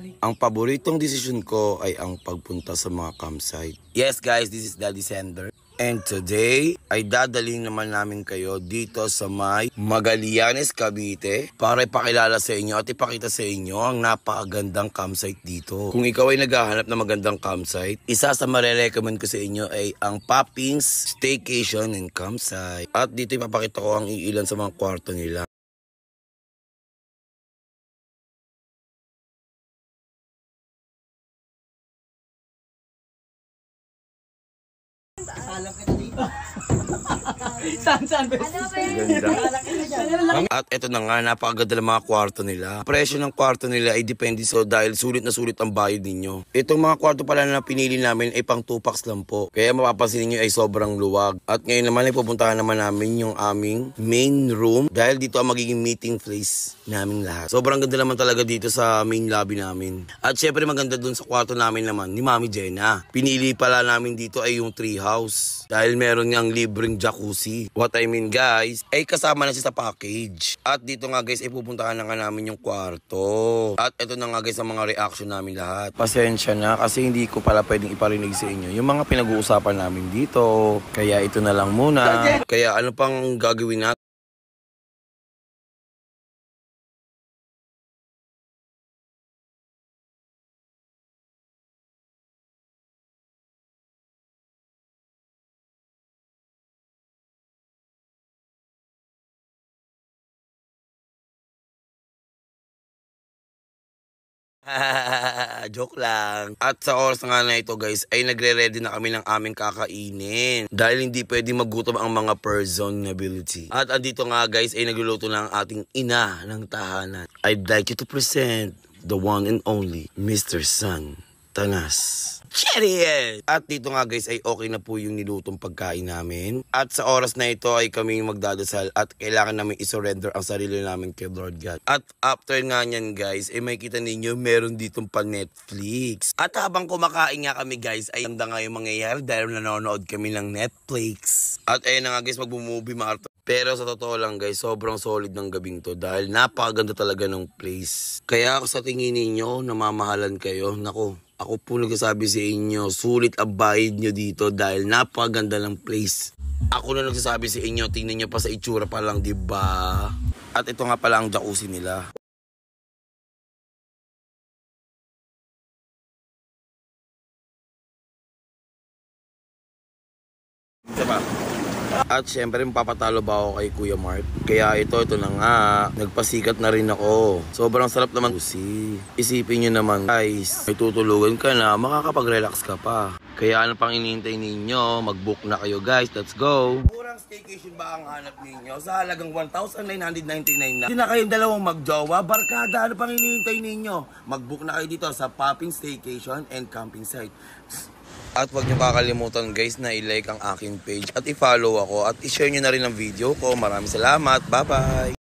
Ang paboritong desisyon ko ay ang pagpunta sa mga campsite. Yes guys, this is Daddy Sender. And today ay dadalhin naman namin kayo dito sa may Magallanes, Cavite para ipakilala sa inyo at ipakita sa inyo ang napakagandang campsite dito. Kung ikaw ay naghahanap ng magandang campsite, isa sa marirecommend ko sa inyo ay ang Poppings Staycation and Campsite. At dito ipapakita ko ang iilan sa mga kwarto nila. Alam ka na dito. Saan ba? At eto na nga, napakaganda ng mga kwarto nila. Presyo ng kwarto nila ay depende dahil sulit na sulit ang bayad ninyo. Itong mga kwarto pala na pinili namin ay pang 2 packs lang po. Kaya mapapansin niyo ay sobrang luwag. At ngayon naman ay pupuntahan naman namin yung aming main room dahil dito ang magiging meeting place namin lahat. Sobrang ganda naman talaga dito sa main lobby namin. At syempre maganda dun sa kwarto namin naman ni Mami Jenna. Pinili pala namin dito ay yung tree house dahil meron niyang libreng jacuzzi. What I mean guys, ay kasama na siya sa package. At dito nga guys, ay pupuntahan na nga namin yung kwarto. At ito na nga guys ang mga reaction namin lahat. Pasensya na kasi hindi ko pala pwedeng iparinig sa inyo yung mga pinag-uusapan namin dito. Kaya ito na lang muna. Kaya ano pang gagawin natin? Joke lang. At sa oras nga na ito guys ay nagre-ready na kami ng aming kakainin dahil hindi pwedeng magutom ang mga person ability. At andito nga guys ay nagluluto na ang ating ina ng tahanan. I'd like you to present the one and only Mr. San Tanas. Cheers! At dito nga guys ay okay na po yung nilutong pagkain namin. At sa oras na ito ay kami magdadasal at kailangan namin isurrender ang sarili namin kay Lord God. At after nga nyan guys ay may kita ninyo meron ditong pa Netflix. At habang kumakain nga kami guys ay handa nga yung mangyayari dahil nanonood kami ng Netflix. At ayun na nga guys magbo-movie marathon. Pero sa totoo lang guys, sobrang solid ng gabing to dahil napakaganda talaga ng place. Kaya ako sa tingin ninyo, namamahalan kayo, nako, ako po nagsasabi sa inyo, sulit ang bayad nyo dito dahil napakaganda ng place. Ako na nagsasabi sa inyo, tingnan nyo pa sa itsura pa lang, diba? At ito nga pala ang jacuzzi nila. Diba? At syempre mapapatalo ba ako kay Kuya Mark? Kaya ito na nga, nagpasikat na rin ako. Sobrang sarap naman. Isipin nyo naman guys, may tutulugan ka na, makakapag-relax ka pa. Kaya ano pang inihintay ninyo? Mag-book na kayo guys, let's go! Murang staycation ba ang hanap ninyo? Sa halagang 1,999 na. Hindi na kayong dalawang magjowa, barkada, ano pang inihintay ninyo? Mag-book na kayo dito sa Poppings Staycation and Camping Site. At huwag nyo kakalimutan guys na i-like ang aking page at i-follow ako at i-share nyo na rin ang video ko. Maraming salamat. Bye-bye!